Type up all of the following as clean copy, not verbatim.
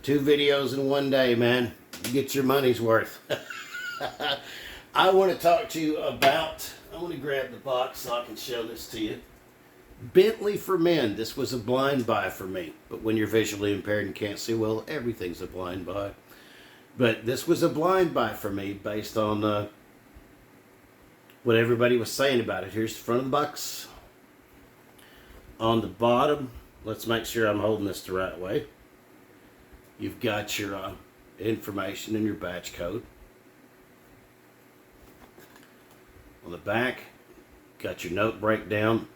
2 videos in one day, man. You get your money's worth. I want to talk to you about, I want to grab the box so I can show this to you. Bentley For Men. This was a blind buy for me. But when you're visually impaired and can't see well, everything's a blind buy. But this was a blind buy for me based on what everybody was saying about it. Here's the front of the box. On the bottom, let's make sure I'm holding this the right way. You've got your information and your batch code. On the back, got your note breakdown.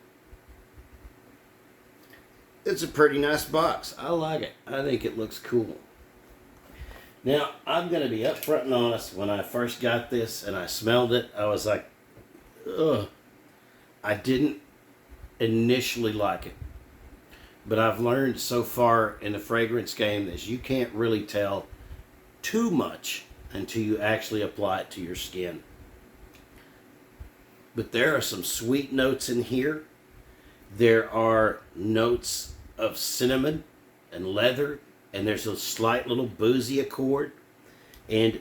It's a pretty nice box. I like it. I think it looks cool. Now, I'm going to be upfront and honest. When I first got this and I smelled it, I was like, ugh. I didn't initially like it. But I've learned so far in the fragrance game that you can't really tell too much until you actually apply it to your skin. But there are some sweet notes in here. There are notes of cinnamon and leather, and there's a slight little boozy accord. And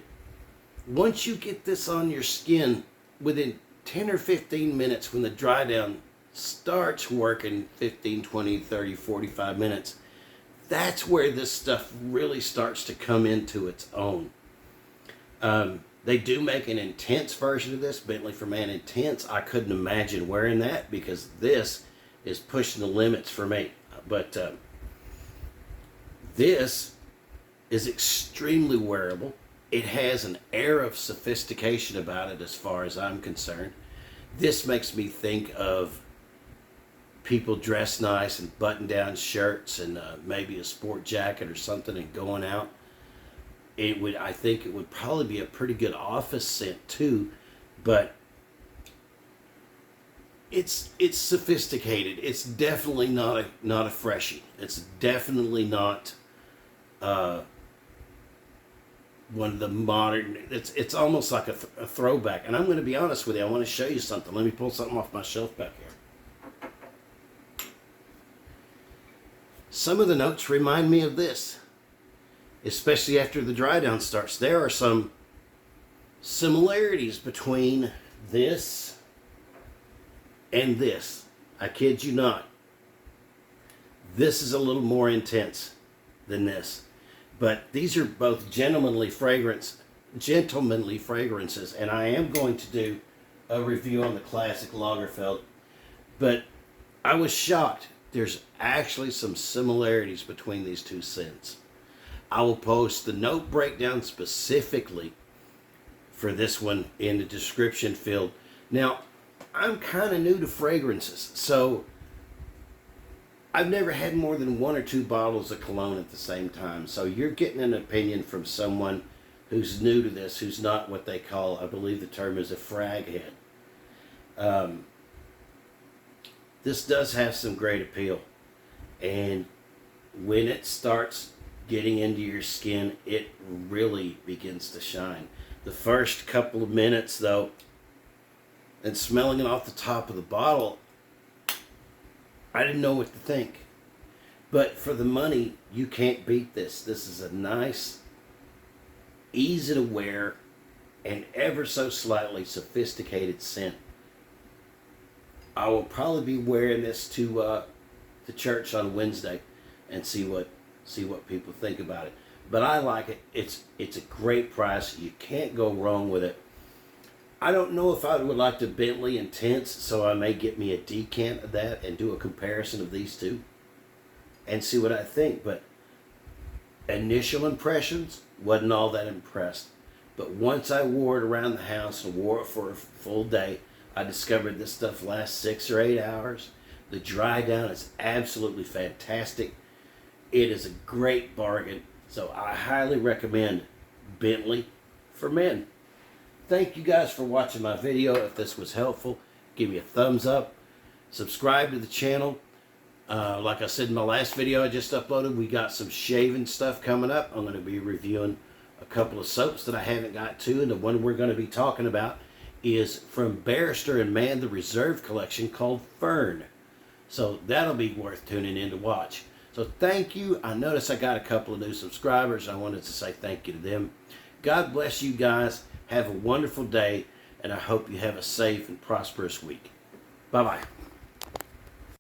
once you get this on your skin, within 10 or 15 minutes, when the dry down starts working 15, 20, 30, 45 minutes, that's where this stuff really starts to come into its own. They do make an intense version of this, Bentley For Men Intense. I couldn't imagine wearing that because this is pushing the limits for me. But this is extremely wearable. It has an air of sophistication about it as far as I'm concerned. This makes me think of people dressed nice and button-down shirts and maybe a sport jacket or something and going out. I think it would probably be a pretty good office scent too, but it's sophisticated. It's definitely not a freshie. It's definitely not one of the modern. It's almost like a throwback. And I'm going to be honest with you. I want to show you something. Let me pull something off my shelf back here. Some of the notes remind me of this, especially after the dry down starts. There are some similarities between this and this. I kid you not. This is a little more intense than this. But these are both gentlemanly fragrances, and I am going to do a review on the classic Lagerfeld. But I was shocked. There's actually some similarities between these two scents. I will post the note breakdown specifically for this one in the description field. Now, I'm kind of new to fragrances, so I've never had more than 1 or 2 bottles of cologne at the same time. So you're getting an opinion from someone who's new to this, who's not what they call, I believe the term is a frag head. This does have some great appeal. And when it starts getting into your skin, it really begins to shine. The first couple of minutes, though, and smelling it off the top of the bottle, I didn't know what to think. But for the money, you can't beat this. This is a nice, easy to wear, and ever so slightly sophisticated scent. I will probably be wearing this to church on Wednesday and see what people think about it. But I like it. It's a great price. You can't go wrong with it. I don't know if I would like the Bentley Intense, so I may get me a decant of that and do a comparison of these two and see what I think. But initial impressions, wasn't all that impressed. But once I wore it around the house and wore it for a full day, I discovered this stuff lasts 6 or 8 hours. The dry down is absolutely fantastic. It is a great bargain. So I highly recommend Bentley For Men. Thank you guys for watching my video. If this was helpful, give me a thumbs up. Subscribe to the channel. Like I said in my last video I just uploaded, we got some shaving stuff coming up. I'm going to be reviewing a couple of soaps that I haven't got to, and the one we're going to be talking about is from Barrister and Mann, the Reserve collection called Fern. So that'll be worth tuning in to watch. So thank you. I noticed I got a couple of new subscribers. I wanted to say thank you to them. God bless you guys. Have a wonderful day, and I hope you have a safe and prosperous week. Bye-bye.